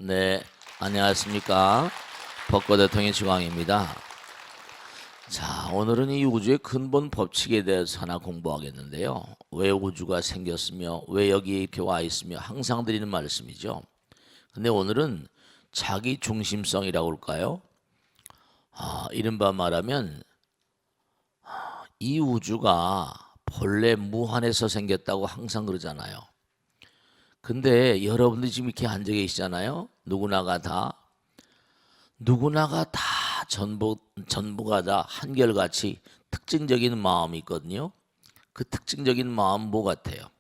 네, 안녕하십니까. 벚꽃대통의 주광입니다. 자, 오늘은 이 우주의 근본 법칙에 대해서 하나 공부하겠는데요. 왜 우주가 생겼으며 왜 여기 이렇게 와 있으며 항상 드리는 말씀이죠. 근데 오늘은 자기 중심성이라고 할까요? 이른바 말하면 이 우주가 본래 무한에서 생겼다고 항상 그러잖아요. 근데 여러분들이 지금 이렇게 앉아 계시잖아요. 누구나가 다 전부가 다 한결같이 특징적인 마음이 있거든요. 그 특징적인 마음 뭐 같아요?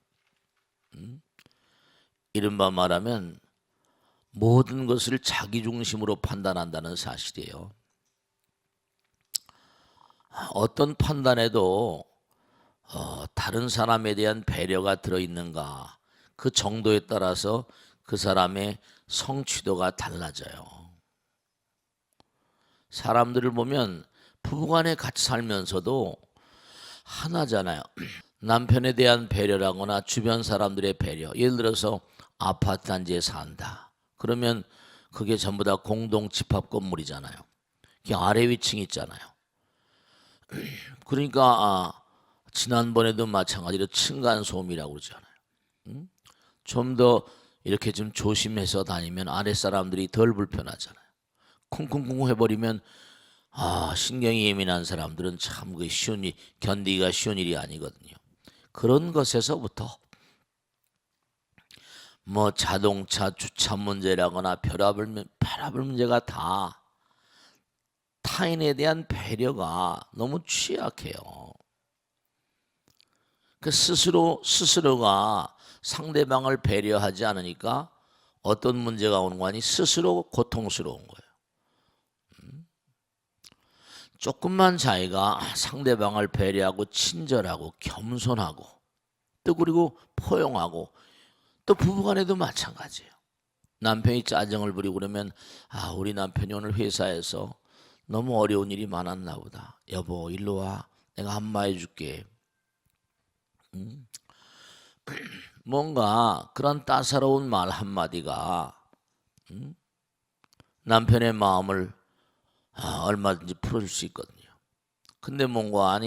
이른바 말하면 모든 것을 자기 중심으로 판단한다는 사실이에요. 어떤 판단에도 다른 사람에 대한 배려가 들어있는가, 그 정도에 따라서 그 사람의 성취도가 달라져요. 사람들을 보면 부부간에 같이 살면서도 하나잖아요. 남편에 대한 배려라거나 주변 사람들의 배려. 예를 들어서 아파트 단지에 산다. 그러면 그게 전부 다 공동 집합 건물이잖아요. 그게 아래 위층이 있잖아요. 그러니까 지난번에도 마찬가지로 층간소음이라고 그러잖아요. 좀 더 이렇게 좀 조심해서 다니면 아래 사람들이 덜 불편하잖아요. 쿵쿵쿵 해버리면 신경이 예민한 사람들은 참 그 견디기가 쉬운 일이 아니거든요. 그런 것에서부터 뭐 자동차 주차 문제라거나 혈압을 문제가 다 타인에 대한 배려가 너무 취약해요. 그 스스로가 상대방을 배려하지 않으니까 어떤 문제가 오는 거 아니? 스스로 고통스러운 거예요. 조금만 자기가 상대방을 배려하고 친절하고 겸손하고 또 그리고 포용하고, 또 부부간에도 마찬가지예요. 남편이 짜증을 부리고 그러면 우리 남편이 오늘 회사에서 너무 어려운 일이 많았나 보다. 여보 일로 와, 내가 한마 해줄게. 뭔가 그런 따사로운 말 한마디가 남편의 마음을 얼마든지 풀어줄 수 있거든요. 근데 뭔가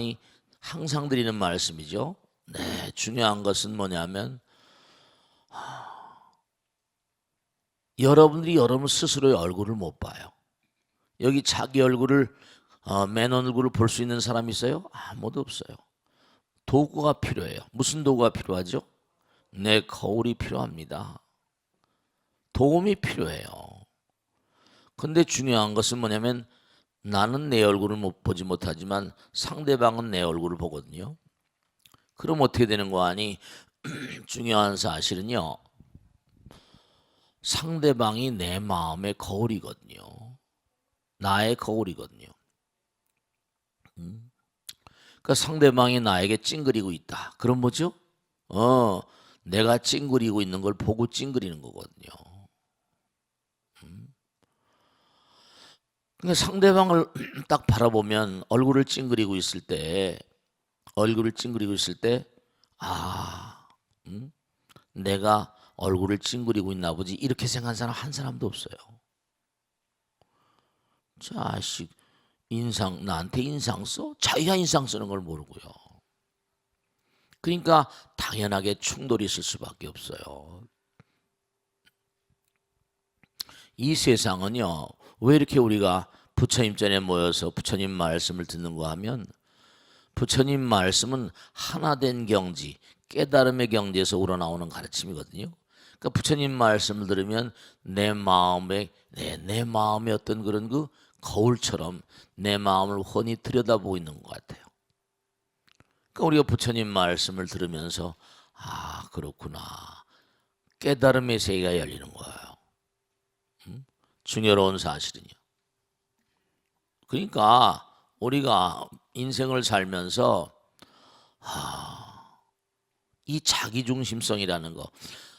항상 드리는 말씀이죠. 네, 중요한 것은 뭐냐면 여러분들이 여러분 스스로의 얼굴을 못 봐요. 여기 자기 얼굴을 맨 얼굴을 볼 수 있는 사람이 있어요? 아무도 없어요. 도구가 필요해요. 무슨 도구가 필요하죠? 내 거울이 필요합니다. 도움이 필요해요. 근데 중요한 것은 뭐냐면 나는 내 얼굴을 보지 못하지만 상대방은 내 얼굴을 보거든요. 그럼 어떻게 되는 거 아니? 중요한 사실은요. 상대방이 내 마음의 거울이거든요. 나의 거울이거든요. 그러니까 상대방이 나에게 찡그리고 있다. 그럼 뭐죠? 내가 찡그리고 있는 걸 보고 찡그리는 거거든요. 그러니까 상대방을 딱 바라보면 얼굴을 찡그리고 있을 때, 내가 얼굴을 찡그리고 있나 보지, 이렇게 생각한 사람 한 사람도 없어요. 자식, 나한테 인상 써? 자기가 인상 쓰는 걸 모르고요. 그러니까 당연하게 충돌이 있을 수밖에 없어요. 이 세상은요, 왜 이렇게 우리가 부처님 전에 모여서 부처님 말씀을 듣는가 하면, 부처님 말씀은 하나된 경지, 깨달음의 경지에서 우러나오는 가르침이거든요. 그러니까 부처님 말씀을 들으면 내 마음의 어떤 그런 그 거울처럼 내 마음을 훤히 들여다보고 있는 것 같아요. 그러니까 우리가 부처님 말씀을 들으면서 그렇구나, 깨달음의 세계가 열리는 거예요. 중요로운 사실은요. 그러니까 우리가 인생을 살면서 이 자기중심성이라는 거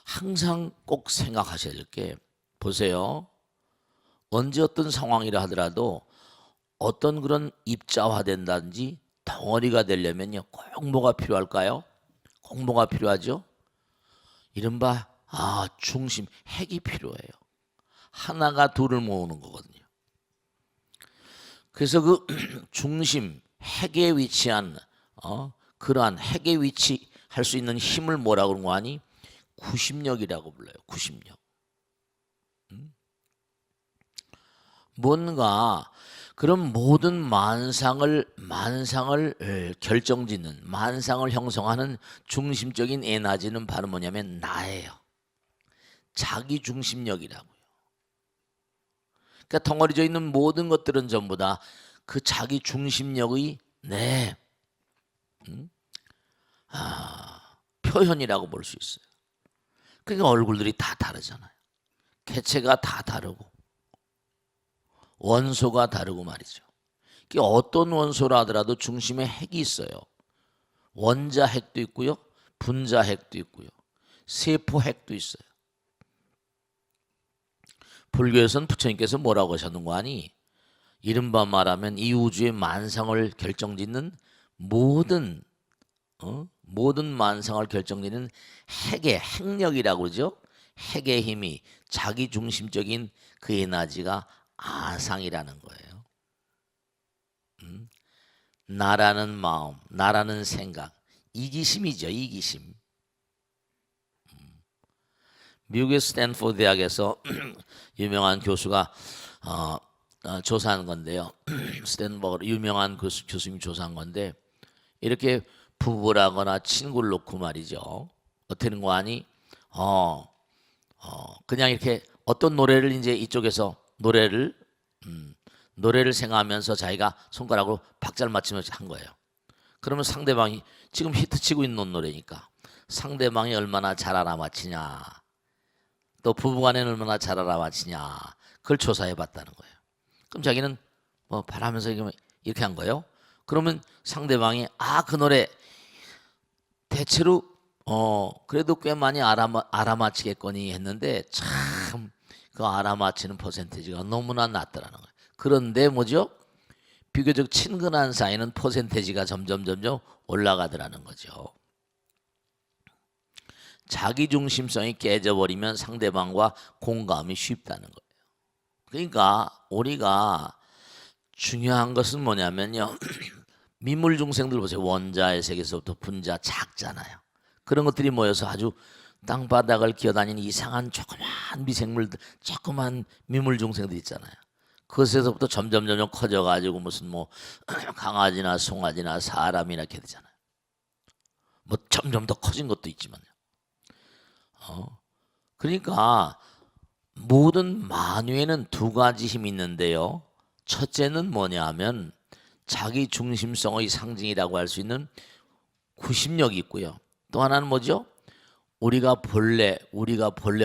항상 꼭 생각하셔야 될 게, 보세요. 언제 어떤 상황이라 하더라도 어떤 그런 입자화된다든지 덩어리가 되려면요, 꼭 뭐가 필요할까요? 꼭 뭐가 필요하죠? 이른바 핵이 필요해요. 하나가 둘을 모으는 거거든요. 그래서 그 중심 핵에 위치한 그러한 핵에 위치할 수 있는 힘을 뭐라고 그런 거 아니? 구심력이라고 불러요. 구심력. 뭔가 그런 모든 만상을 결정짓는, 만상을 형성하는 중심적인 에너지는 바로 뭐냐면 나예요. 자기 중심력이라고요. 그러니까 덩어리져 있는 모든 것들은 전부 다 그 자기 중심력의 표현이라고 볼 수 있어요. 그러니까 얼굴들이 다 다르잖아요. 개체가 다 다르고 원소가 다르고 말이죠. 어떤 원소라 하더라도 중심에 핵이 있어요. 원자 핵도 있고요, 분자 핵도 있고요, 세포 핵도 있어요. 불교에서는 부처님께서 뭐라고 하셨는 거 아니? 이른바 말하면 이 우주의 만상을 결정짓는 모든 만상을 결정짓는 핵의 핵력이라고 그러죠. 핵의 힘이 자기 중심적인 그 에너지가 아상이라는 거예요. 나라는 마음, 나라는 생각, 이기심이죠. 이기심. 미국의 스탠포드 대학에서 유명한 교수가 조사한 건데요. 스탠퍼드 유명한 교수님이 조사한 건데 이렇게 부부라거나 친구를 놓고 말이죠. 어떻게 하는 거 아니? 그냥 이렇게 어떤 노래를 이제 이쪽에서 노래를 생각하면서 자기가 손가락으로 박자를 맞추면서 한 거예요. 그러면 상대방이 지금 히트치고 있는 노래니까 상대방이 얼마나 잘 알아맞히냐, 또 부부간에는 얼마나 잘 알아맞히냐, 그걸 조사해봤다는 거예요. 그럼 자기는 바라면서 이렇게 한 거예요. 그러면 상대방이 그 노래 대체로 그래도 꽤 많이 알아맞히겠거니 했는데 참 그 알아맞히는 퍼센티지가 너무나 낮더라는 거예요. 그런데 뭐죠? 비교적 친근한 사이는 퍼센티지가 점점 올라가더라는 거죠. 자기중심성이 깨져버리면 상대방과 공감이 쉽다는 거예요. 그러니까 우리가 중요한 것은 뭐냐면요. 미물중생들 보세요. 원자의 세계에서부터 분자 작잖아요. 그런 것들이 모여서 아주 땅바닥을 기어다니는 이상한 조그만 미생물들, 조그만 미물중생들 있잖아요. 그것에서부터 점점 커져가지고 무슨 강아지나 송아지나 사람이나 이렇게 되잖아요. 점점 더 커진 것도 있지만요. 그러니까 모든 만유에는 두 가지 힘이 있는데요. 첫째는 뭐냐 하면 자기 중심성의 상징이라고 할 수 있는 구심력이 있고요. 또 하나는 뭐죠? 우리가 본래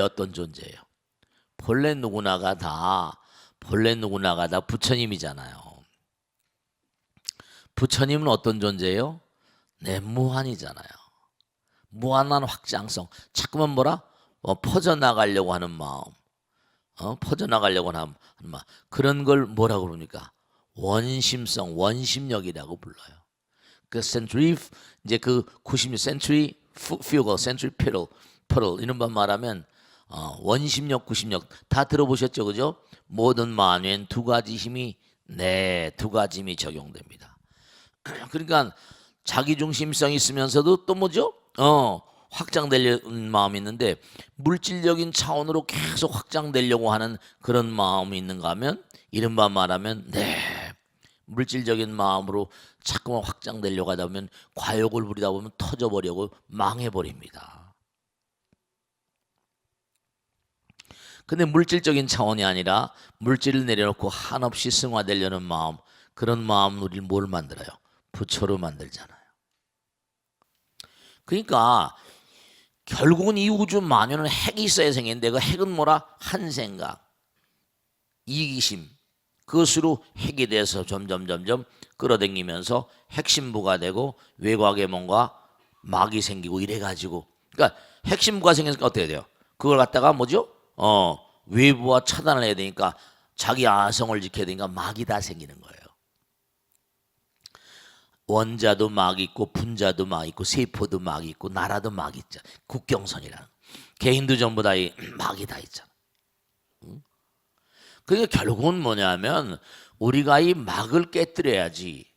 어떤 존재예요? 본래 누구나가 다 부처님이잖아요. 부처님은 어떤 존재예요? 무한이잖아요. 무한한 확장성. 자꾸만 퍼져나가려고 하는 마음. 퍼져나가려고 하는 마음. 그런 걸 뭐라고 그럽니까? 원심성, 원심력이라고 불러요. 그 센트리 이제 그 90년 센트리 퓨거, 센트리 피럴 이런 반 말하면 원심력, 구심력 다 들어보셨죠, 그죠? 모든 만유엔 두 가지 힘이 적용됩니다. 그러니까 자기 중심성이 있으면서도 또 뭐죠? 확장되려는 마음이 있는데 물질적인 차원으로 계속 확장되려고 하는 그런 마음이 있는가 하면 이른바 말하면 물질적인 마음으로 자꾸만 확장되려고 하다 보면 과욕을 부리다 보면 터져버리고 망해버립니다. 근데 물질적인 차원이 아니라 물질을 내려놓고 한없이 승화되려는 마음, 그런 마음은 우리를 뭘 만들어요? 부처로 만들잖아요. 그러니까 결국은 이 우주 만유는 핵이 있어야 생기는데 그 핵은 뭐라? 한 생각, 이기심, 그것으로 핵이 돼서 점점 끌어당기면서 핵심부가 되고 외곽에 뭔가 막이 생기고 이래가지고, 그러니까 핵심부가 생기니까 어떻게 돼요? 그걸 갖다가 뭐죠? 외부와 차단을 해야 되니까 자기 아성을 지켜야 되니까 막이 다 생기는 거예요. 원자도 막 있고 분자도 막 있고 세포도 막 있고 나라도 막 있죠. 국경선이라는 개인도 전부 다 막이 다 있잖아. 그러니까 결국은 뭐냐면 우리가 이 막을 깨뜨려야지.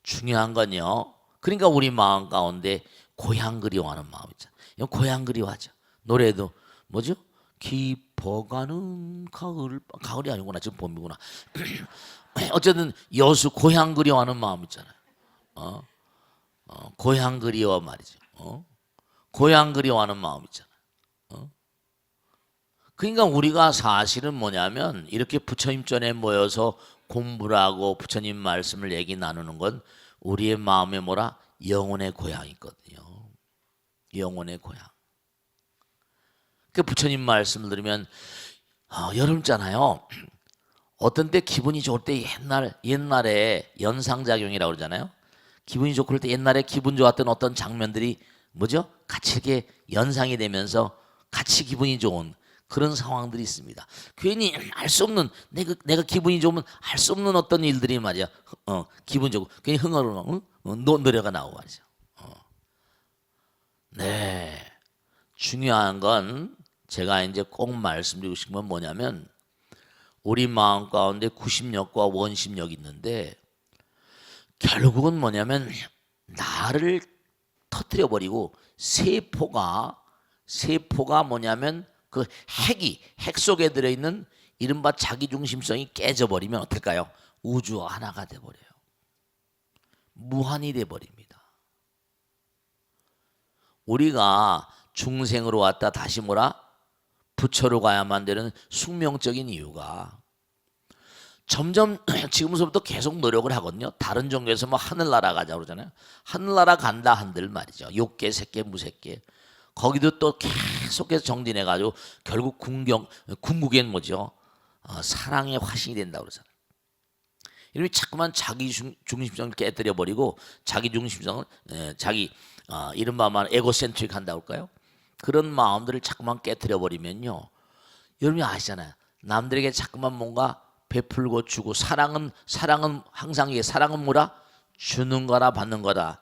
중요한 건요. 그러니까 우리 마음 가운데 고향 그리워하는 마음 있잖아요. 이거 고향 그리워하죠. 노래도 뭐죠? 깊어가는 가을이 아니구나. 지금 봄이구나. 어쨌든 여수 고향 그리워하는 마음 있잖아요. 고향 그리워 말이죠. 고향 그리워하는 마음 있잖아요. 그러니까 우리가 사실은 뭐냐면 이렇게 부처님 전에 모여서 공부를 하고 부처님 말씀을 얘기 나누는 건 우리의 마음에 뭐라? 영혼의 고향이 있거든요. 영혼의 고향. 그 부처님 말씀을 들으면 여름잖아요. 어떤 때 기분이 좋을 때 옛날에 연상작용이라고 그러잖아요. 기분이 좋고 그럴 때 옛날에 기분 좋았던 어떤 장면들이 뭐죠? 같이 이렇게 연상이 되면서 같이 기분이 좋은 그런 상황들이 있습니다. 괜히 알 수 없는 내가 기분이 좋으면 알 수 없는 어떤 일들이 말이야. 기분 좋고 괜히 흥얼흥얼 노래가 나오고 말이죠. 네, 중요한 건 제가 이제 꼭 말씀드리고 싶은 건 뭐냐면 우리 마음 가운데 구심력과 원심력이 있는데 결국은 뭐냐면 나를 터뜨려 버리고 세포가 뭐냐면 그 핵 속에 들어있는 이른바 자기중심성이 깨져버리면 어떨까요? 우주와 하나가 돼버려요. 무한이 돼버립니다. 우리가 중생으로 왔다 다시 뭐라? 부처로 가야만 되는 숙명적인 이유가 점점 지금서부터 계속 노력을 하거든요. 다른 종교에서 뭐 하늘나라 가자 그러잖아요. 하늘나라 간다 한들 말이죠. 욕계, 색계, 무색계. 거기도 또 계속해서 정진해가지고 결국 궁극엔 뭐죠? 사랑의 화신이 된다고 그러잖아요. 이러면 자꾸만 자기 중심성을 깨뜨려 버리고 자기 중심성을 이른바 에고센트릭 한다고 할까요? 그런 마음들을 자꾸만 깨뜨려 버리면요. 여러분이 아시잖아요. 남들에게 자꾸만 뭔가 베풀고 주고 사랑은 항상 사랑은 뭐라? 주는 거라 받는 거다.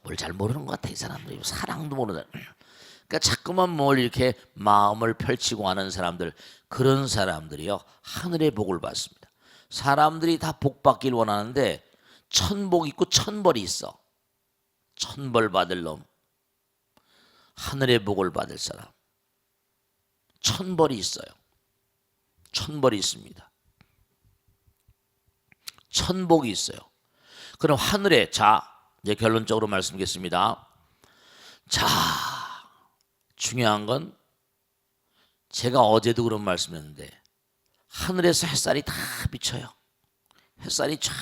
뭘 잘 모르는 것 같아 이 사람들이. 사랑도 모르는. 그러니까 자꾸만 뭘 이렇게 마음을 펼치고 하는 사람들, 그런 사람들이요 하늘의 복을 받습니다. 사람들이 다 복 받길 원하는데 천복 있고 천벌이 있어. 천벌 받을 놈, 하늘의 복을 받을 사람. 천벌이 있어요. 천벌이 있습니다. 천복이 있어요. 그럼 하늘에 이제 결론적으로 말씀드리겠습니다. 자, 중요한 건 제가 어제도 그런 말씀했는데 하늘에서 햇살이 다 비쳐요. 햇살이 쫙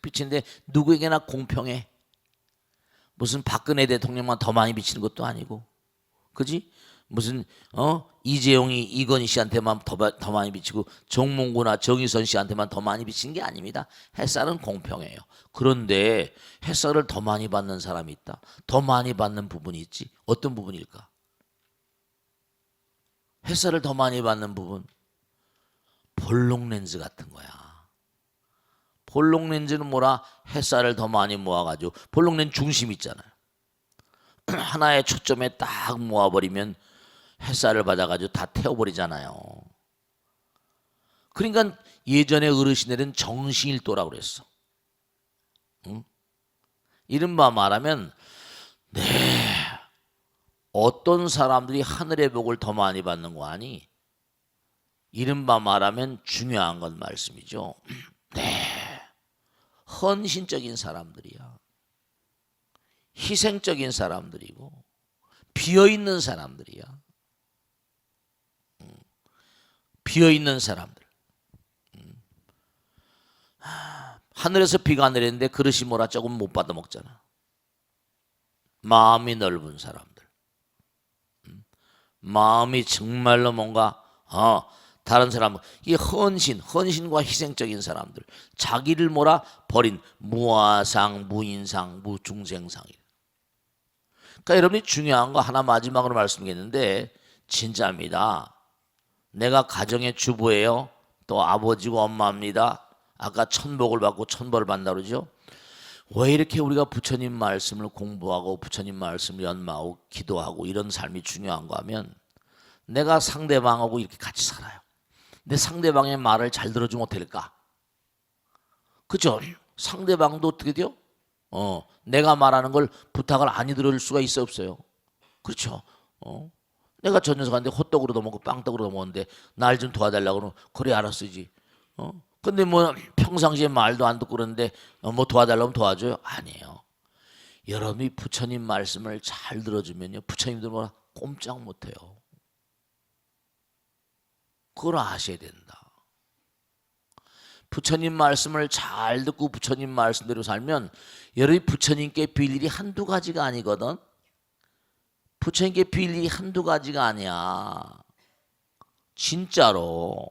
비치는데 누구에게나 공평해. 무슨 박근혜 대통령만 더 많이 비치는 것도 아니고, 그지? 무슨 이재용이 이건희 씨한테만 더 많이 비치고 정몽구나 정의선 씨한테만 더 많이 비치는 게 아닙니다. 햇살은 공평해요. 그런데 햇살을 더 많이 받는 사람이 있다. 더 많이 받는 부분이 있지. 어떤 부분일까? 햇살을 더 많이 받는 부분, 볼록 렌즈 같은 거야. 볼록 렌즈는 뭐라? 햇살을 더 많이 모아가지고, 볼록 렌즈 중심 있잖아요. 하나의 초점에 딱 모아버리면 햇살을 받아가지고 다 태워버리잖아요. 그러니까 예전에 어르신들은 정신일도라고 그랬어. 응? 이른바 말하면 어떤 사람들이 하늘의 복을 더 많이 받는 거 아니? 이른바 말하면 중요한 건 말씀이죠. 헌신적인 사람들이야. 희생적인 사람들이고 비어있는 사람들이야. 비어있는 사람들. 하늘에서 비가 내리는데 그릇이 뭐라 조금 못 받아 먹잖아. 마음이 넓은 사람들. 마음이 정말로 뭔가 다른 사람, 이 헌신과 희생적인 사람들, 자기를 뭐라 버린 무아상, 무인상, 무중생상. 그러니까 여러분이 중요한 거 하나 마지막으로 말씀드리겠는데 진짜입니다. 내가 가정의 주부예요. 또 아버지고 엄마입니다. 아까 천복을 받고 천벌을 받는다 그러죠. 왜 이렇게 우리가 부처님 말씀을 공부하고 부처님 말씀을 연마하고 기도하고 이런 삶이 중요한가 하면 내가 상대방하고 이렇게 같이 살아요. 내 상대방의 말을 잘 들어주면 어떻게 될까? 그죠? 상대방도 어떻게 돼요? 내가 말하는 걸 부탁을 안 들어줄 수가 있어 없어요? 그렇죠? 내가 저 녀석한테 호떡으로도 먹고 빵떡으로도 먹었는데 날 좀 도와달라고 그러면 그래 알았어지. 근데 뭐 평상시에 말도 안 듣고 그러는데 뭐 도와달라면 도와줘요? 아니에요. 여러분이 부처님 말씀을 잘 들어주면요, 부처님들 뭐라 꼼짝 못해요. 그걸 아셔야 된다. 부처님 말씀을 잘 듣고 부처님 말씀대로 살면 여러분이 부처님께 빌 일이 한두 가지가 아니거든. 부처님께 빌 일이 한두 가지가 아니야. 진짜로.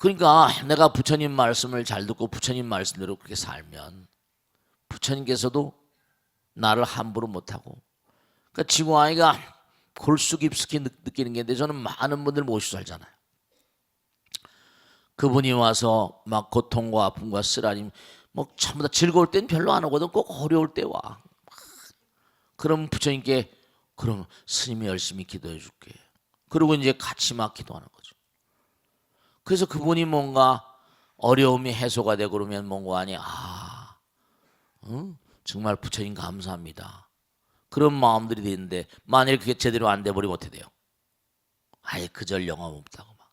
그러니까 내가 부처님 말씀을 잘 듣고 부처님 말씀대로 그렇게 살면 부처님께서도 나를 함부로 못하고, 그러니까 지구아이가 골수 깊숙이 느끼는 게 있는데, 저는 많은 분들 모시고 살잖아요. 그분이 와서 막 고통과 아픔과 쓰라림 뭐 전부 다 즐거울 땐 별로 안 오거든. 꼭 어려울 때 와. 그럼 부처님께 그럼 스님이 열심히 기도해 줄게. 그리고 이제 같이 막 기도하는 거죠. 그래서 그분이 뭔가 어려움이 해소가 되고 그러면 뭔가 아니 정말 부처님 감사합니다. 그런 마음들이 되는데 만약에 그게 제대로 안 돼버리면 어떻게 돼요? 아예 그절 영감 없다고 막.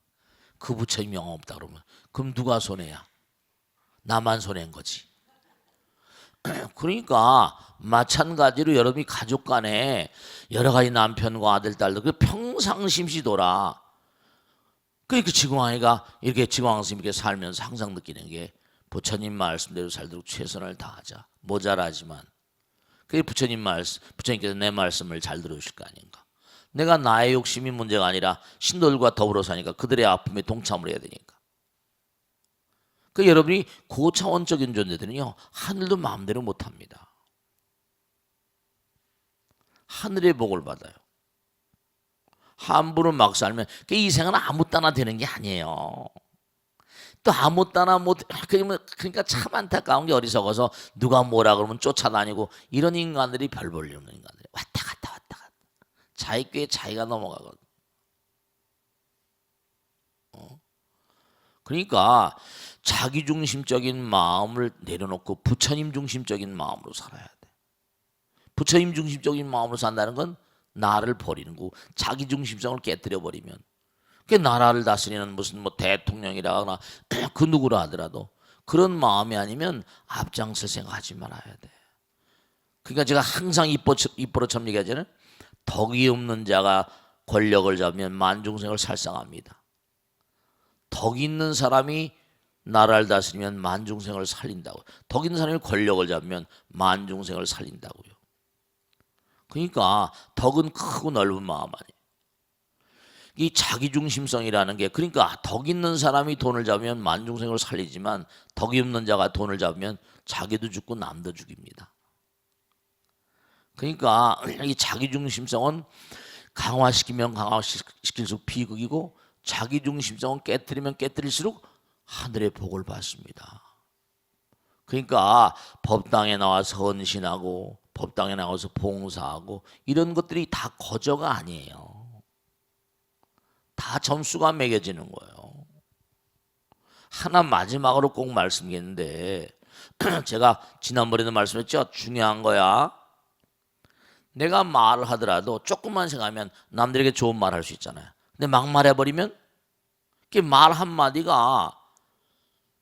그 부처님 영감 없다 그러면 그럼 누가 손해야? 나만 손해인 거지. 그러니까 마찬가지로 여러분이 가족 간에 여러 가지 남편과 아들, 딸들 그 평상심시도라. 그러니까 지공왕이가 이렇게 지공왕스님께 살면서 항상 느끼는 게 부처님 말씀대로 살도록 최선을 다하자. 모자라지만 그게 부처님 말씀, 부처님께서 내 말씀을 잘 들어주실 거 아닌가. 내가 나의 욕심이 문제가 아니라 신도들과 더불어 사니까 그들의 아픔에 동참을 해야 되니까. 그 여러분이 고차원적인 존재들은요, 하늘도 마음대로 못합니다. 하늘의 복을 받아요. 함부로 막 살면 이 생은 아무 따나 되는 게 아니에요. 또 아무 따나 못, 그러니까 참 안타까운 게 어리석어서 누가 뭐라 그러면 쫓아다니고 이런 인간들이 별 볼일 없는 인간들이 왔다 갔다 왔다 갔다. 자기 꾀에 자기가 넘어가거든. 그러니까 자기중심적인 마음을 내려놓고 부처님 중심적인 마음으로 살아야 돼. 부처님 중심적인 마음으로 산다는 건 나를 버리는 거고, 자기중심성을 깨뜨려 버리면 그 나라를 다스리는 무슨 뭐 대통령이라거나 그 누구라 하더라도 그런 마음이 아니면 앞장설 생각하지 말아야 돼. 그러니까 제가 항상 입버릇처럼 얘기하잖아요. 덕이 없는 자가 권력을 잡으면 만중생을 살상합니다. 덕 있는 사람이 나라를 다스리면 만중생을 살린다고. 덕 있는 사람이 권력을 잡으면 만중생을 살린다고요. 그러니까 덕은 크고 넓은 마음 아니에요. 이 자기중심성이라는 게, 그러니까 덕 있는 사람이 돈을 잡으면 만중생을 살리지만 덕이 없는 자가 돈을 잡으면 자기도 죽고 남도 죽입니다. 그러니까 이 자기중심성은 강화시키면 강화시킬수록 비극이고, 자기중심성은 깨뜨리면 깨뜨릴수록 하늘의 복을 받습니다. 그러니까 법당에 나와서 헌신하고 법당에 나와서 봉사하고 이런 것들이 다 거저가 아니에요. 다 점수가 매겨지는 거예요. 하나 마지막으로 꼭 말씀드리는데 제가 지난번에도 말씀했죠. 중요한 거야. 내가 말을 하더라도 조금만 생각하면 남들에게 좋은 말 할 수 있잖아요. 근데 막 말해버리면 그 말 한마디가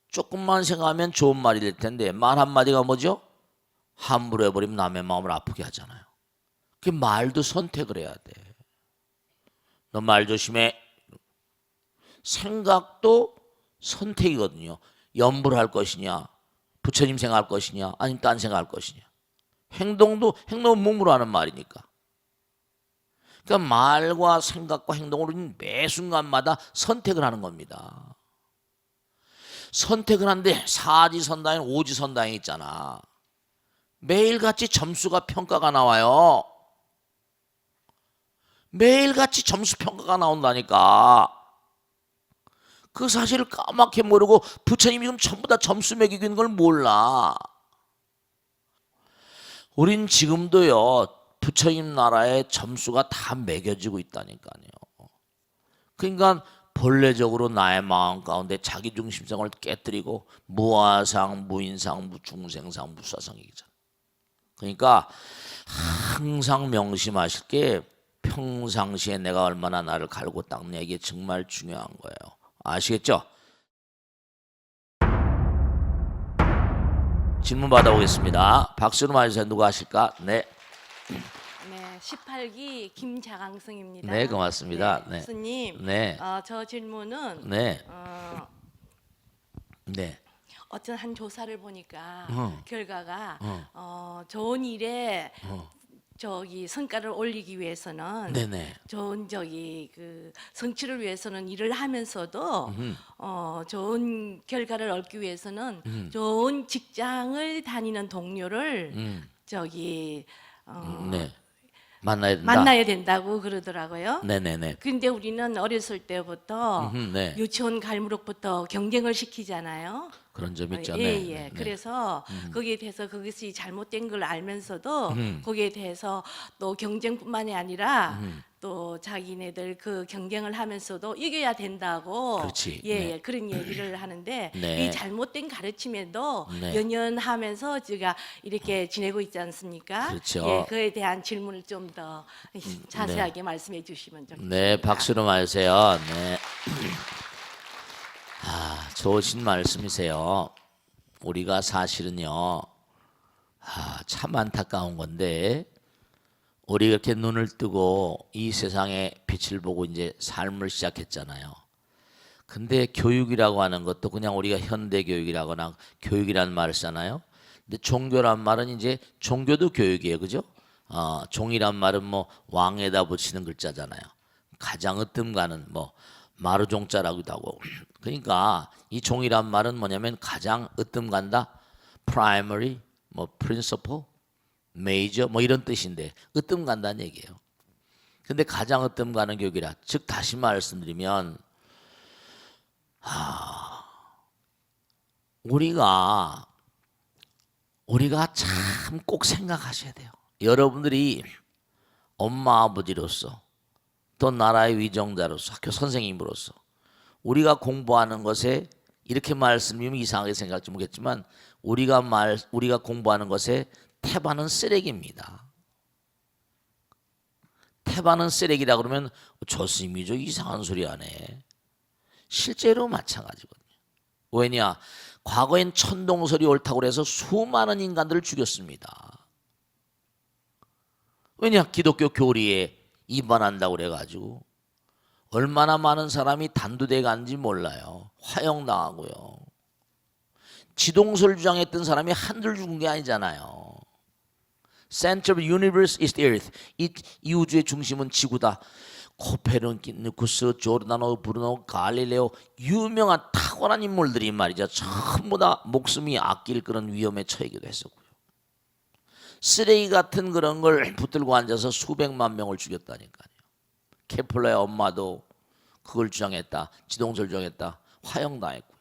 조금만 생각하면 좋은 말이 될 텐데 말 한마디가 뭐죠? 함부로 해버리면 남의 마음을 아프게 하잖아요. 그 말도 선택을 해야 돼. 너 말 조심해. 생각도 선택이거든요. 염불 할 것이냐, 부처님 생각할 것이냐, 아니면 딴 생각할 것이냐. 행동은 몸으로 하는 말이니까. 그러니까 말과 생각과 행동으로 매 순간마다 선택을 하는 겁니다. 선택을 하는데 사지선다행, 오지선다행 있잖아. 매일같이 점수가 평가가 나와요. 매일같이 점수 평가가 나온다니까. 그 사실을 까맣게 모르고 부처님이 지금 전부 다 점수 매기고 있는 걸 몰라. 우린 지금도요, 부처님 나라에 점수가 다 매겨지고 있다니까요. 그러니까 본래적으로 나의 마음 가운데 자기 중심성을 깨뜨리고 무아상, 무인상, 무중생상, 무사상이잖아. 그러니까 항상 명심하실 게 평상시에 내가 얼마나 나를 갈고 닦냐, 이게 정말 중요한 거예요. 아시겠죠? 질문 받아보겠습니다. 박수로 맞으세요. 누가 하실까? 네. 네, 18기 김자강승입니다. 네, 고맙습니다. 네. 교수님, 네. 저 질문은 네. 네. 어떤 한 조사를 보니까 어. 결과가 좋은 일에 성과를 올리기 위해서는 네네. 좋은 그 성취를 위해서는 일을 하면서도 좋은 결과를 얻기 위해서는 좋은 직장을 다니는 동료를 네. 만나야 된다. 만나야 된다고 그러더라고요. 네네네. 근데 우리는 어렸을 때부터 네. 유치원 갈무록부터 경쟁을 시키잖아요. 그런 점 있죠. 예, 네. 예. 네. 그래서 거기에 대해서 그것이 잘못된 걸 알면서도 거기에 대해서 또 경쟁뿐만이 아니라 또 자기네들 그 경쟁을 하면서도 이겨야 된다고 그렇지. 예, 네. 예. 그런 얘기를 하는데 네. 이 잘못된 가르침에도 네. 연연하면서 제가 이렇게 지내고 있지 않습니까? 그렇죠. 예, 그에 대한 질문을 좀 더 자세하게 말씀해 주시면 좋겠습니다. 네, 박수로 맞으세요. 네. 좋으신 말씀이세요. 우리가 사실은요, 참 안타까운 건데, 우리 이렇게 눈을 뜨고 이 세상의 빛을 보고 이제 삶을 시작했잖아요. 근데 교육이라고 하는 것도 그냥 우리가 현대 교육이라거나 교육이라는 말을 쓰잖아요. 근데 종교란 말은 이제 종교도 교육이에요, 그죠? 종이란 말은 뭐 왕에다 붙이는 글자잖아요. 가장 으뜸가는 뭐 마루종자라고도 하고. 그러니까 이 종이란 말은 뭐냐면 가장 으뜸간다, primary, 뭐 principal, major 뭐 이런 뜻인데 으뜸간다는 얘기예요. 근데 가장 으뜸가는 교육이라, 즉 다시 말씀드리면 우리가 참 꼭 생각하셔야 돼요. 여러분들이 엄마 아버지로서 또 나라의 위정자로서 학교 선생님으로서 우리가 공부하는 것에, 이렇게 말씀드리면 이상하게 생각할지 모르겠지만 우리가 공부하는 것에 태반은 쓰레기입니다. 태반은 쓰레기라 그러면 저 스님이 저 이상한 소리 하네. 실제로 마찬가지거든요. 왜냐? 과거엔 천동설이 옳다고 해서 수많은 인간들을 죽였습니다. 왜냐? 기독교 교리에 위반한다고 그래가지고 얼마나 많은 사람이 단두대 간지 몰라요. 화형당하고요. 지동설 주장했던 사람이 한둘 죽은 게 아니잖아요. Center of the universe is the earth. 이 우주의 중심은 지구다. 코페르니쿠스, 조르다노, 브루노, 갈릴레오, 유명한 탁월한 인물들이 말이죠. 전부 다 목숨이 아낄 그런 위험에 처하기도 했었고요. 쓰레기 같은 그런 걸 붙들고 앉아서 수백만 명을 죽였다니까요. 케플러의 엄마도 그걸 주장했다. 지동설 주장했다. 화형당했고요.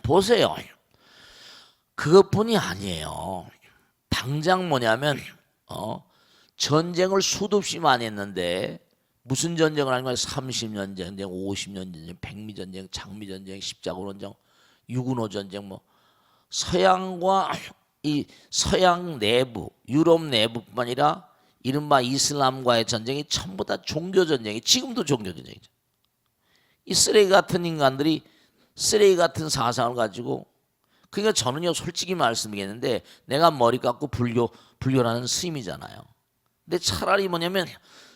보세요. 그것뿐이 아니에요. 당장 뭐냐면 전쟁을 수도 없이 많이 했는데 무슨 전쟁을 하는 거야? 30년 전쟁, 50년 전쟁, 백미 전쟁, 장미 전쟁, 십자군 전쟁, 유군호 전쟁, 뭐 서양과 이 서양 내부, 유럽 내부뿐만 아니라 이른바 이슬람과의 전쟁이 전부 다 종교 전쟁이, 지금도 종교 전쟁이죠. 이 쓰레기 같은 인간들이 쓰레기 같은 사상을 가지고, 그러니까 저는요 솔직히 말씀드리겠는데 내가 머리 깎고 불교라는 스님이잖아요. 근데 차라리 뭐냐면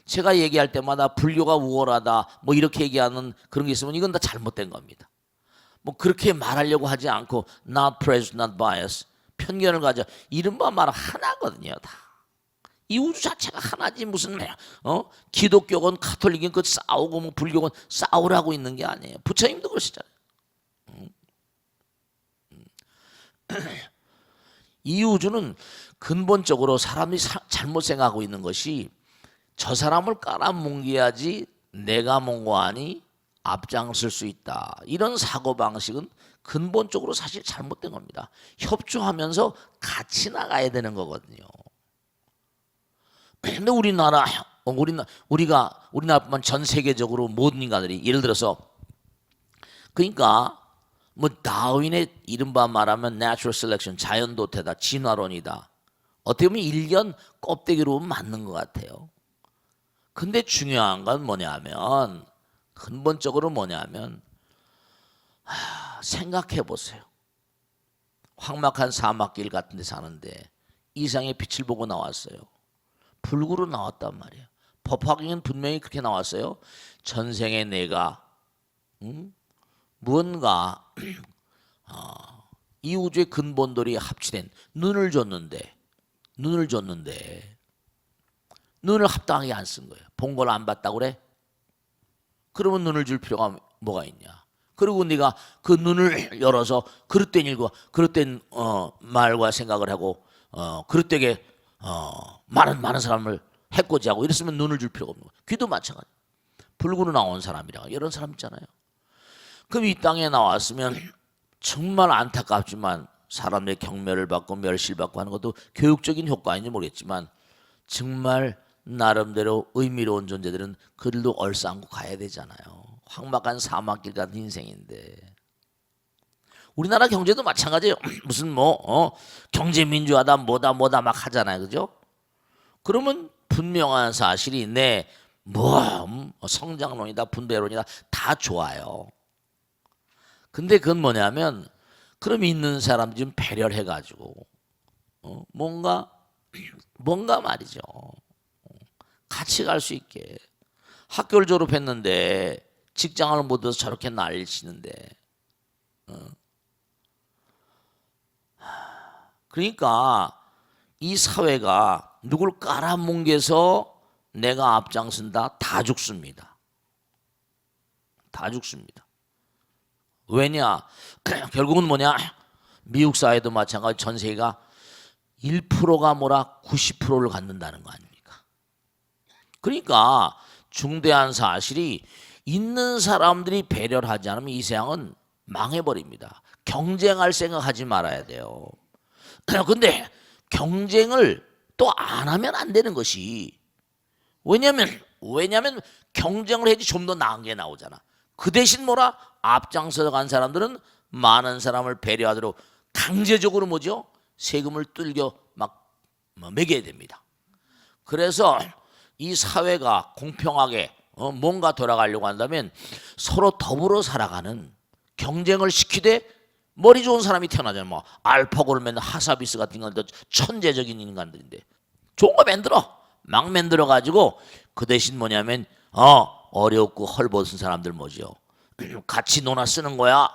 제가 얘기할 때마다 불교가 우월하다 뭐 이렇게 얘기하는 그런 게 있으면 이건 다 잘못된 겁니다. 뭐 그렇게 말하려고 하지 않고 not prejudice, not bias, 편견을 가져, 이른바 말 하나거든요. 다 이 우주 자체가 하나지 무슨 기독교건 가톨릭은 그 싸우고 뭐 불교건 싸우라고 있는 게 아니에요. 부처님도 그러시잖아요. 이 우주는 근본적으로 사람이 잘못 생각하고 있는 것이 저 사람을 깔아뭉개야지 내가 뭔가하니 앞장설 수 있다. 이런 사고방식은 근본적으로 사실 잘못된 겁니다. 협조하면서 같이 나가야 되는 거거든요. 근데 우리나라 우리나라뿐만 전 세계적으로 모든 인간들이 예를 들어서 그러니까 뭐 다윈의 이른바 말하면 natural selection 자연 도태다 진화론이다. 어떻게 보면 일견 껍데기로 맞는 것 같아요. 근데 중요한 건 뭐냐면 근본적으로 뭐냐면 생각해 보세요. 황막한 사막길 같은 데 사는데 이상의 빛을 보고 나왔어요. 불구로 나왔단 말이에요. 법화경은 분명히 그렇게 나왔어요. 전생에 내가 무언가 이 우주의 근본들이 합치된 눈을 줬는데 눈을 합당하게 안 쓴 거예요. 본 걸 안 봤다고 그래? 그러면 눈을 줄 필요가 뭐가 있냐? 그리고 네가 그 눈을 열어서 그릇된 일과 그릇된 말과 생각을 하고 그릇되게 많은 사람을 해코지하고 이랬으면 눈을 줄 필요가 없는 거예요. 귀도 마찬가지. 불구로 나온 사람이라 이런 사람 있잖아요. 그럼 이 땅에 나왔으면 정말 안타깝지만 사람들의 경멸을 받고 멸시를 받고 하는 것도 교육적인 효과인지 모르겠지만 정말 나름대로 의미로운 존재들은 그들도 얼싸안고 가야 되잖아요. 황막한 사막길 같은 인생인데 우리나라 경제도 마찬가지예요. 무슨 경제민주화다 뭐다 막 하잖아요. 그죠? 그러면 분명한 사실이 성장론이다 분배론이다 다 좋아요. 근데 그건 뭐냐면 그럼 있는 사람들 좀 배려를 해가지고 뭔가 말이죠. 같이 갈 수 있게 학교를 졸업했는데 직장을 못 얻어서 저렇게 난리를 치는데 그러니까 이 사회가 누굴 깔아뭉개서 내가 앞장선다 다 죽습니다. 다 죽습니다. 왜냐? 결국은 뭐냐? 미국 사회도 마찬가지 전 세계가 1%가 90%를 갖는다는 거 아닙니까? 그러니까 중대한 사실이 있는 사람들이 배려를 하지 않으면 이 세상은 망해버립니다. 경쟁할 생각하지 말아야 돼요. 근데 경쟁을 또 안 하면 안 되는 것이 왜냐면 경쟁을 해야지 좀 더 나은 게 나오잖아. 그 대신 앞장서 간 사람들은 많은 사람을 배려하도록 강제적으로 세금을 뚫겨 매겨야 됩니다. 그래서 이 사회가 공평하게 뭔가 돌아가려고 한다면 서로 더불어 살아가는 경쟁을 시키되 머리 좋은 사람이 태어나잖아요. 알파고를 하사비스 같은 인간들 천재적인 인간들인데 좋은 거 막 만들어 가지고 그 대신 어렵고 헐벗은 사람들 같이 논아 쓰는 거야.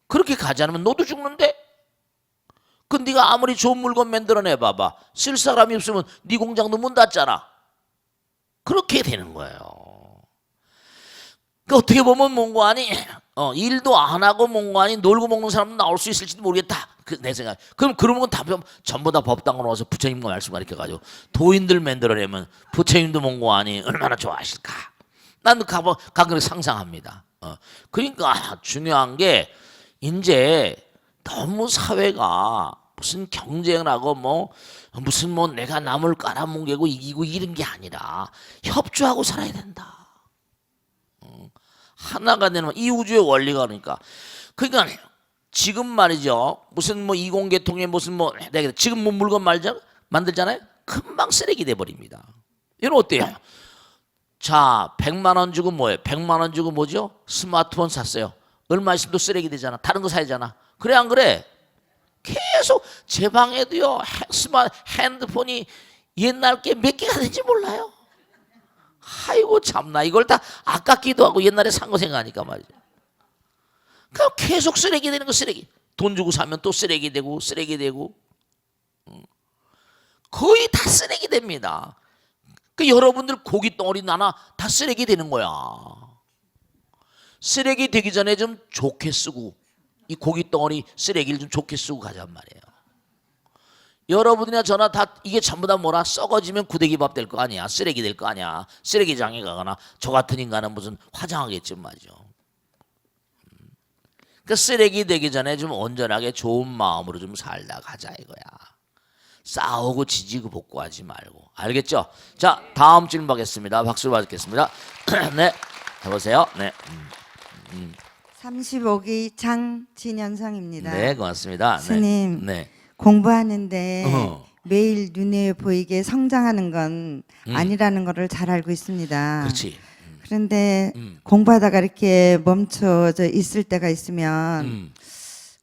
그렇게 가지 않으면 너도 죽는데. 그 네가 아무리 좋은 물건 만들어내 봐봐. 쓸 사람이 없으면 네 공장도 문 닫잖아. 그렇게 되는 거예요. 그러니까 어떻게 보면 몽고하니 일도 안 하고 몽고하니 놀고 먹는 사람도 나올 수 있을지도 모르겠다. 내 생각. 그런 건 다 전부 다 법당으로 와서 부처님과 말씀 가르쳐가지고 도인들 만들어내면 부처님도 몽고하니 얼마나 좋아하실까. 난 가끔 상상합니다. 그러니까 중요한 게 이제 너무 사회가 무슨 경쟁을 하고 무슨 내가 남을 깔아뭉개고 이기고 이런 게 아니라 협조하고 살아야 된다. 하나가 되는 이 우주의 원리가 그러니까 지금 말이죠. 무슨 이공계통에 무슨 지금 물건 만들잖아요. 금방 쓰레기 돼 버립니다. 이건 어때요? 자, 100만 원 주고 100만 원 주고 스마트폰 샀어요. 얼마 있으면 또 쓰레기 되잖아. 다른 거 사야잖아. 그래 안 그래? 계속 제 방에도요. 핸드폰이 옛날 게 몇 개가 되는지 몰라요. 아이고 참나 이걸 다 아깝기도 하고 옛날에 산 거 생각하니까 말이죠. 그럼 계속 쓰레기 되는 거 쓰레기. 돈 주고 사면 또 쓰레기 되고 거의 다 쓰레기 됩니다. 그 여러분들 고기 덩어리 나나 다 쓰레기 되는 거야. 쓰레기 되기 전에 좀 좋게 쓰고 이 고기 덩어리 쓰레기를 좀 좋게 쓰고 가잔 말이에요. 여러분이나 저나 다 이게 전부 다 썩어지면 구데기밥 될 거 아니야. 쓰레기 될 거 아니야. 쓰레기장에 가거나 저 같은 인간은 무슨 화장하겠지 말이죠. 그러니까 쓰레기 되기 전에 좀 온전하게 좋은 마음으로 좀 살다 가자 이거야. 싸우고 지지고 복구하지 말고. 알겠죠? 자, 다음 질문 받겠습니다. 박수 받겠습니다. 네, 해보세요. 네. 35기 장진현성입니다. 네, 고맙습니다. 스님, 네. 공부하는데 어. 매일 눈에 보이게 성장하는 건 아니라는 거를 잘 알고 있습니다. 그렇지. 그런데 공부하다가 이렇게 멈춰져 있을 때가 있으면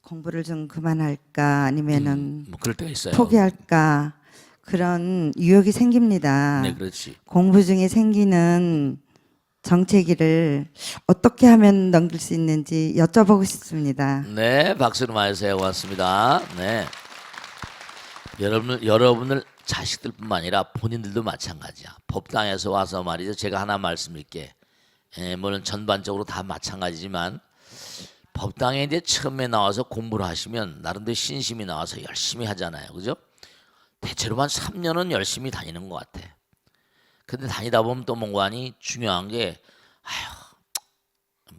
공부를 좀 그만할까 아니면은 뭐 그럴 때가 있어요. 포기할까 그런 유혹이 생깁니다. 네, 그렇지. 공부 중에 생기는 정체기를 어떻게 하면 넘길 수 있는지 여쭤보고 싶습니다. 네, 박수로 맞으세요. 고맙습니다. 네. 여러분들 자식들뿐만 아니라 본인들도 마찬가지야. 법당에서 와서 말이죠. 제가 하나 말씀드릴게. 물론 전반적으로 다 마찬가지지만 법당에 이제 처음에 나와서 공부를 하시면 나름대로 신심이 나와서 열심히 하잖아요. 그죠? 대체로 한 3년은 열심히 다니는 것 같아. 근데 다니다 보면 또 뭔가니 중요한 게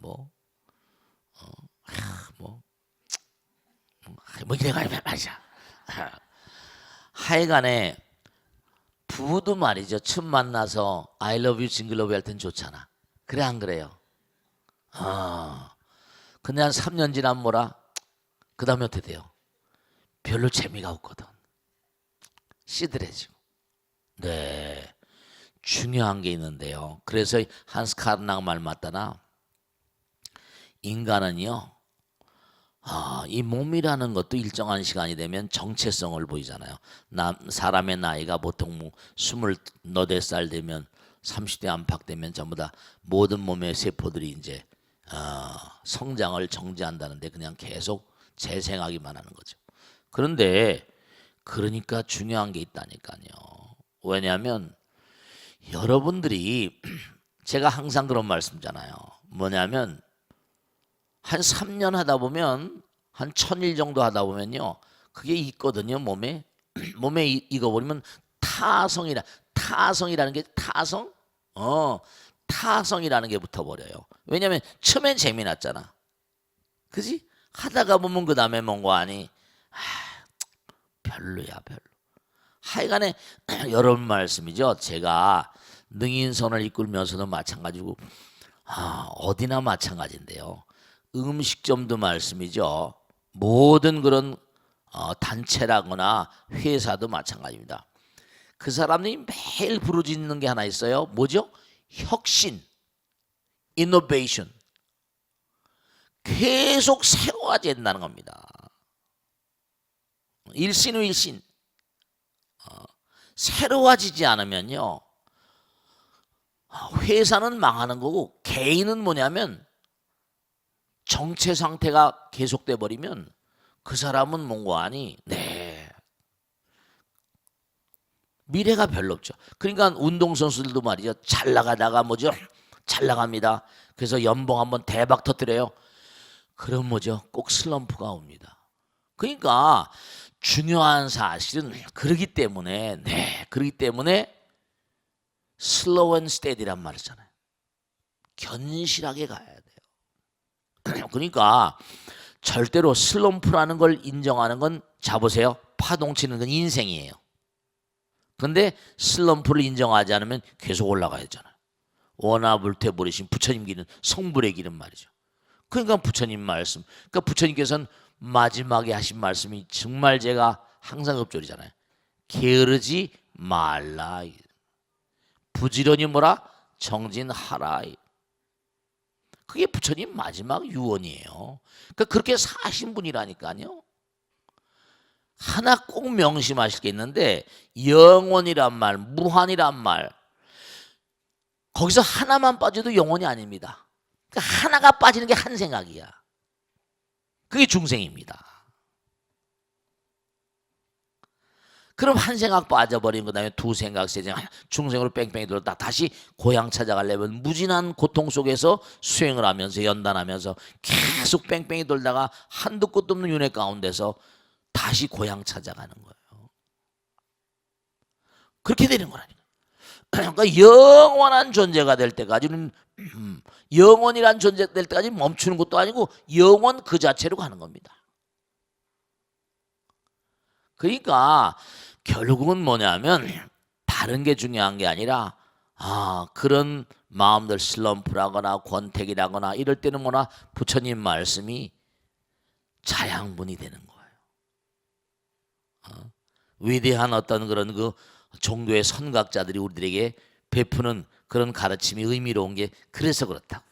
뭐 이래가 말이야. 하여간에 부부도 말이죠. 처음 만나서 I love you, 징글 러브 할 땐 좋잖아. 그래 안 그래요? 근데 한 3년 지나면 뭐라? 그 다음에 어떻게 돼요? 별로 재미가 없거든. 시들해지고. 네, 중요한 게 있는데요. 그래서 한스 카르낙 말 맞다나 인간은요, 이 몸이라는 것도 일정한 시간이 되면 정체성을 보이잖아요. 사람의 나이가 보통 뭐 24살 되면 30대 안팎 되면 전부 다 모든 몸의 세포들이 이제 성장을 정지한다는데 그냥 계속 재생하기만 하는 거죠. 그런데 그러니까 중요한 게 있다니까요. 왜냐하면 여러분들이 제가 항상 그런 말씀잖아요. 뭐냐면 한 3년 하다 보면 한 1000일 정도 하다 보면요. 그게 있거든요. 몸에 익어버리면 타성이라는 게 타성이라는 게 붙어버려요. 왜냐하면 처음엔 재미났잖아. 그지? 하다가 보면 그 다음에 뭔가 하니 별로야 별로. 하여간에 여러분 말씀이죠. 제가 능인선을 이끌면서도 마찬가지고 어디나 마찬가지인데요. 음식점도 말씀이죠. 모든 그런 단체라거나 회사도 마찬가지입니다. 그 사람들이 매일 부르짖는 게 하나 있어요. 뭐죠? 혁신, 이노베이션. 계속 새로워져야 된다는 겁니다. 일신 후 일신. 새로워지지 않으면요. 회사는 망하는 거고 개인은 뭐냐면 정체 상태가 계속돼 버리면 그 사람은 뭔가 하니 미래가 별로 없죠. 그러니까 운동선수들도 말이죠. 잘 나가다가 뭐죠? 잘 나갑니다. 그래서 연봉 한번 대박 터뜨려요. 그럼 뭐죠? 꼭 슬럼프가 옵니다. 그러니까 중요한 사실은 그러기 때문에 슬로우 앤 스테디란 말이잖아요. 견실하게 가야 돼요. 그러니까 절대로 슬럼프라는 걸 인정하는 건 자보세요. 파동치는 건 인생이에요. 근데 슬럼프를 인정하지 않으면 계속 올라가야 되잖아요. 원하 불태버리신 부처님 길은 성불의 길은 말이죠. 그러니까 부처님 말씀. 그러니까 부처님께서는 마지막에 하신 말씀이 정말 제가 항상 읊조리잖아요. 게으르지 말라. 부지런히 뭐라? 정진하라. 그게 부처님 마지막 유언이에요. 그러니까 그렇게 사신 분이라니까요. 하나 꼭 명심하실 게 있는데 영원이란 말, 무한이란 말 거기서 하나만 빠져도 영원이 아닙니다. 그러니까 하나가 빠지는 게 한 생각이야. 그게 중생입니다. 그럼 한 생각 빠져버린 그 다음에 두 생각, 세 생각, 중생으로 뺑뺑이 돌다 다시 고향 찾아가려면 무진한 고통 속에서 수행을 하면서 연단하면서 계속 뺑뺑이 돌다가 한두 끝도 없는 윤회 가운데서 다시 고향 찾아가는 거예요. 그렇게 되는 거라니까. 그러니까 영원한 존재가 될 때까지는 영원이란 존재 될 때까지 멈추는 것도 아니고 영원 그 자체로 가는 겁니다. 그러니까 결국은 뭐냐면 다른 게 중요한 게 아니라 그런 마음들 슬럼프라거나 권태기라거나 이럴 때는 뭐나 부처님 말씀이 자양분이 되는 거예요. 위대한 어떤 그런 그 종교의 선각자들이 우리들에게 베푸는 그런 가르침이 의미로운 게 그래서 그렇다고.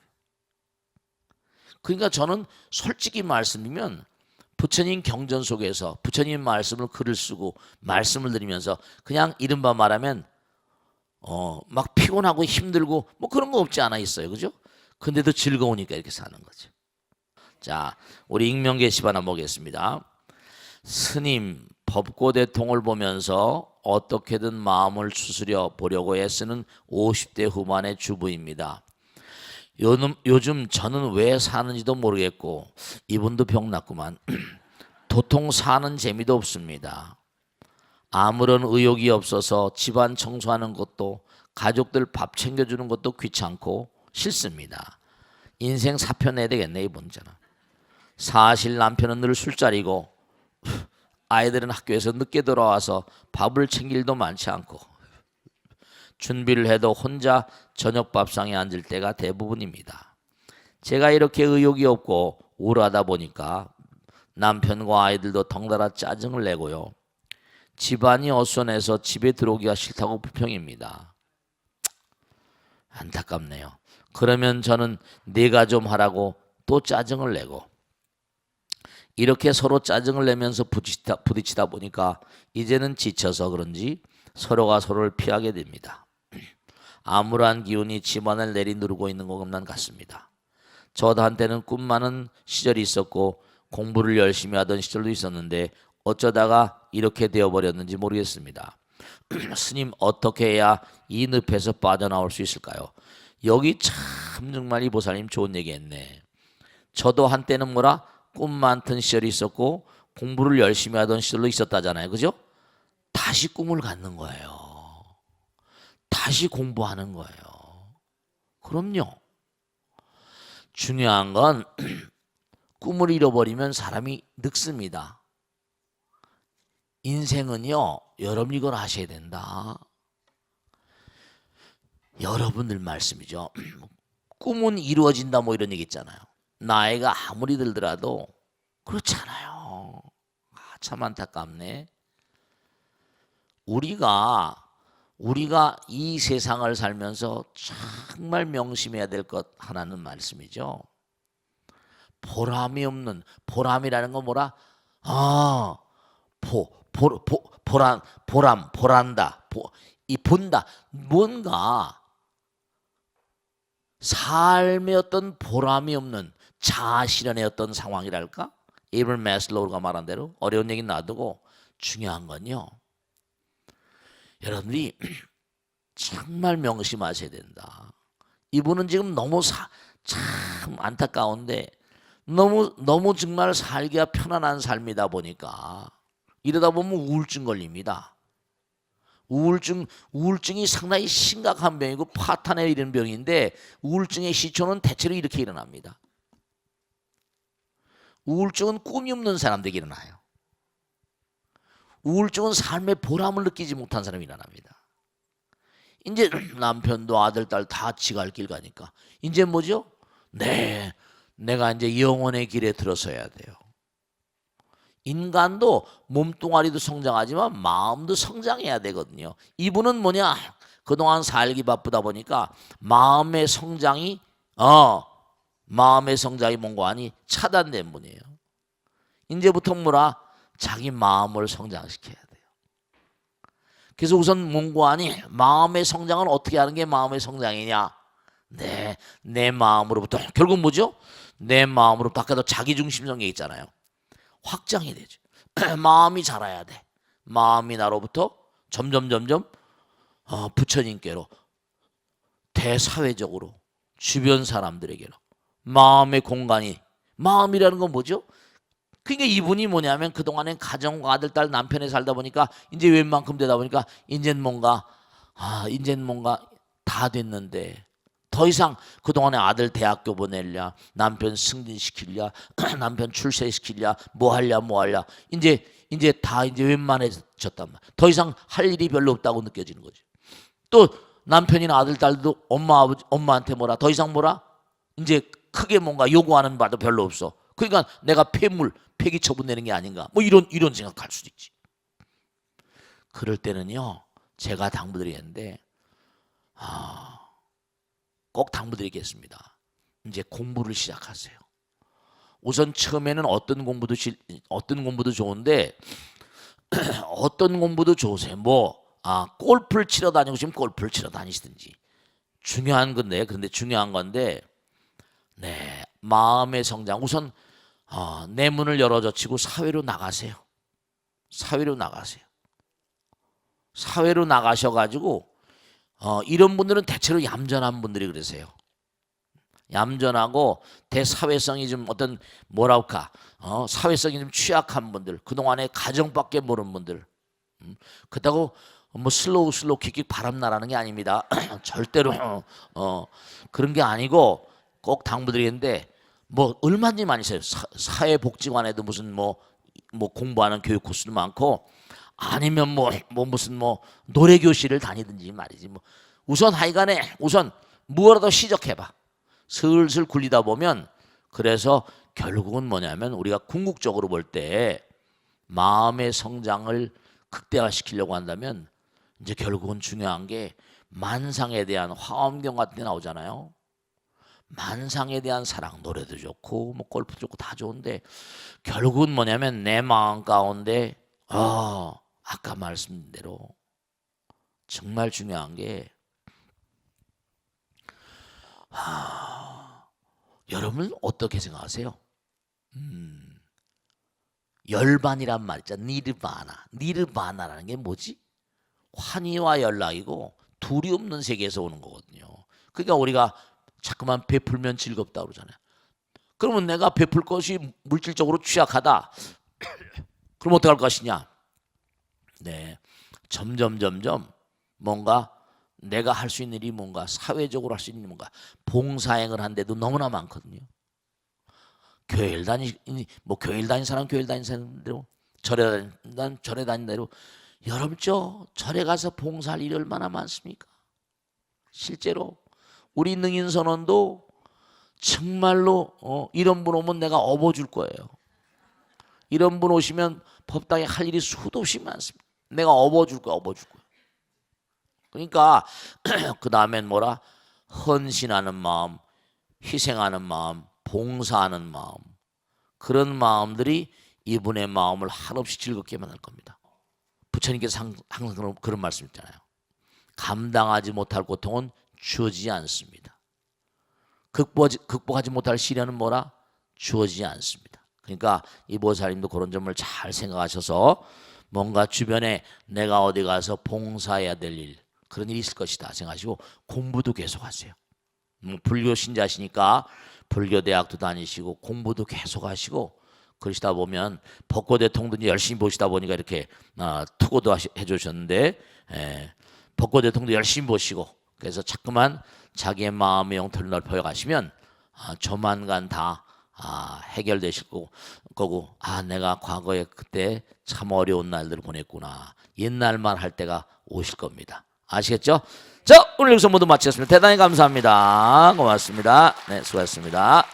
그러니까 저는 솔직히 말씀드리면 부처님 경전 속에서 부처님 말씀을 글을 쓰고 말씀을 드리면서 그냥 이른바 말하면 막 피곤하고 힘들고 뭐 그런 거 없지 않아 있어요. 그죠? 근데도 즐거우니까 이렇게 사는 거죠. 자, 우리 익명 게시판 한번 보겠습니다. 스님, 법고대통을 보면서 어떻게든 마음을 추스려 보려고 애쓰는 50대 후반의 주부입니다. 요즘 저는 왜 사는지도 모르겠고 이분도 병 났구만. 도통 사는 재미도 없습니다. 아무런 의욕이 없어서 집안 청소하는 것도 가족들 밥 챙겨주는 것도 귀찮고 싫습니다. 인생 사표 내야 되겠네 이분처럼. 사실 남편은 늘 술자리고 아이들은 학교에서 늦게 돌아와서 밥을 챙길 일도 많지 않고 준비를 해도 혼자 저녁 밥상에 앉을 때가 대부분입니다. 제가 이렇게 의욕이 없고 우울하다 보니까 남편과 아이들도 덩달아 짜증을 내고요. 집안이 어수선해서 집에 들어오기가 싫다고 불평입니다. 안타깝네요. 그러면 저는 내가 좀 하라고 또 짜증을 내고 이렇게 서로 짜증을 내면서 부딪히다 보니까 이제는 지쳐서 그런지 서로가 서로를 피하게 됩니다. 암울한 기운이 집안을 내리누르고 있는 것만 같습니다. 저도 한때는 꿈 많은 시절이 있었고 공부를 열심히 하던 시절도 있었는데 어쩌다가 이렇게 되어버렸는지 모르겠습니다. 스님, 어떻게 해야 이 늪에서 빠져나올 수 있을까요? 여기 참 정말 이 보살님 좋은 얘기했네. 저도 한때는 꿈 많던 시절이 있었고 공부를 열심히 하던 시절도 있었다잖아요. 그죠? 다시 꿈을 갖는 거예요. 다시 공부하는 거예요. 그럼요. 중요한 건 꿈을 잃어버리면 사람이 늙습니다. 인생은요, 여러분 이걸 아셔야 된다. 여러분들 말씀이죠. 꿈은 이루어진다 뭐 이런 얘기 있잖아요. 나이가 아무리 들더라도 그렇잖아요. 참 안타깝네. 우리가 이 세상을 살면서 정말 명심해야 될 것 하나는 말씀이죠. 보람이 없는, 보람이라는 건 뭐라? 보란다. 이 본다. 뭔가 삶의 어떤 보람이 없는 자아실현의 어떤 상황이랄까? 에이블 매슬로우가 말한 대로 어려운 얘기 놔두고 중요한 건요. 여러분들이 정말 명심하셔야 된다. 이분은 지금 너무 참 안타까운데 너무 정말 살기가 편안한 삶이다 보니까 이러다 보면 우울증 걸립니다. 우울증이 상당히 심각한 병이고 파탄에 이르는 병인데 우울증의 시초는 대체로 이렇게 일어납니다. 우울증은 꿈이 없는 사람들에게 일어나요. 우울증은 삶의 보람을 느끼지 못한 사람이 일어납니다. 이제 남편도 아들, 딸 다 지갈 길 가니까 이제 뭐죠? 내가 이제 영혼의 길에 들어서야 돼요. 인간도 몸뚱아리도 성장하지만 마음도 성장해야 되거든요. 이분은 뭐냐? 그동안 살기 바쁘다 보니까 마음의 성장이 뭔가 차단된 분이에요. 이제부터 자기 마음을 성장시켜야 돼요. 그래서 우선 문고안이 마음의 성장은 어떻게 하는 게 마음의 성장이냐? 내 마음으로부터 결국 뭐죠? 내 마음으로부터 아까도 자기중심 성격 있잖아요. 확장이 되죠. 마음이 자라야 돼. 마음이 나로부터 점점 부처님께로 대사회적으로 주변 사람들에게로 마음의 공간이 마음이라는 건 뭐죠? 그러니까 이분이 뭐냐면 그동안엔 가정과 아들, 딸, 남편에 살다 보니까 이제 웬만큼 되다 보니까 이제는 뭔가 다 됐는데 더 이상 그동안에 아들 대학교 보낼랴, 남편 승진시키랴, 남편 출세시키랴, 뭐 할랴. 이제 다 이제 웬만해졌단 말이야. 더 이상 할 일이 별로 없다고 느껴지는 거지. 또 남편이나 아들, 딸도 엄마한테 뭐라, 더 이상 뭐라, 이제 크게 뭔가 요구하는 바도 별로 없어. 그러니까 내가 폐기 처분되는 게 아닌가, 뭐 이런 생각할 수도 있지. 그럴 때는요, 제가 당부드리겠는데, 꼭 당부드리겠습니다. 이제 공부를 시작하세요. 우선 처음에는 어떤 공부도 좋은데 어떤 공부도 좋으세요. 골프를 치러 다니고 싶으면 골프를 치러 다니시든지. 중요한 건데, 네, 마음의 성장. 우선 내 문을 열어젖히고 사회로 나가세요. 사회로 나가셔가지고 이런 분들은 대체로 얌전한 분들이 그러세요. 얌전하고 대사회성이 좀 어떤 뭐랄까 사회성이 좀 취약한 분들, 그동안에 가정밖에 모르는 분들. 그렇다고 뭐 슬로우 킥 바람나라는 게 아닙니다. 절대로 그런 게 아니고 꼭 당부드리는데, 뭐 얼마든지 많이 있어요. 사회복지관에도 무슨 뭐 공부하는 교육 코스도 많고, 아니면 무슨 노래 교실을 다니든지 말이지. 우선 하여간에 무엇라도 시작해봐. 슬슬 굴리다 보면, 그래서 결국은 뭐냐면 우리가 궁극적으로 볼 때 마음의 성장을 극대화시키려고 한다면 이제 결국은 중요한 게 만상에 대한 화엄경 같은 데 나오잖아요. 만상에 대한 사랑, 노래도 좋고 골프도 좋고 다 좋은데 결국은 뭐냐면 내 마음 가운데 아까 말씀드린 대로 정말 중요한 게 여러분 어떻게 생각하세요? 열반이란 말 있잖아. 니르바나라는 게 뭐지? 환희와 연락이고 둘이 없는 세계에서 오는 거거든요. 그러니까 우리가 자꾸만 베풀면 즐겁다 그러잖아요. 그러면 내가 베풀 것이 물질적으로 취약하다. 그럼 어떻게 할 것이냐? 네, 점점 뭔가 내가 할 수 있는 일이 뭔가, 사회적으로 할 수 있는 뭔가, 봉사행을 한데도 너무나 많거든요. 교회를 다닌 사람 교회를 다닌 사람대로, 절에 다닌 대로. 여러분 절에 가서 봉사할 일이 얼마나 많습니까? 실제로 우리 능인선원도 정말로 이런 분 오면 내가 업어줄 거예요. 이런 분 오시면 법당에 할 일이 수도 없이 많습니다. 내가 업어줄 거야. 그러니까 그 다음엔 뭐라? 헌신하는 마음, 희생하는 마음, 봉사하는 마음, 그런 마음들이 이분의 마음을 한없이 즐겁게 만들 겁니다. 부처님께서 항상 그런 말씀 있잖아요. 감당하지 못할 고통은 주어지지 않습니다. 극복하지 못할 시련은 뭐라? 주어지지 않습니다. 그러니까 이 보살님도 그런 점을 잘 생각하셔서 뭔가 주변에 내가 어디 가서 봉사해야 될 일, 그런 일이 있을 것이다 생각하시고 공부도 계속하세요. 불교 신자시니까 불교대학도 다니시고 공부도 계속하시고, 그러시다 보면 벚꽃대통도 열심히 보시다 보니까 이렇게 투고도 해주셨는데, 벚꽃대통도 열심히 보시고, 그래서 자꾸만 자기의 마음의 영토를 넓혀 가시면 조만간 다 해결되실 거고, 내가 과거에 그때 참 어려운 날들을 보냈구나, 옛날만 할 때가 오실 겁니다. 아시겠죠? 자, 오늘 여기서 모두 마치겠습니다. 대단히 감사합니다. 고맙습니다. 네, 수고하셨습니다.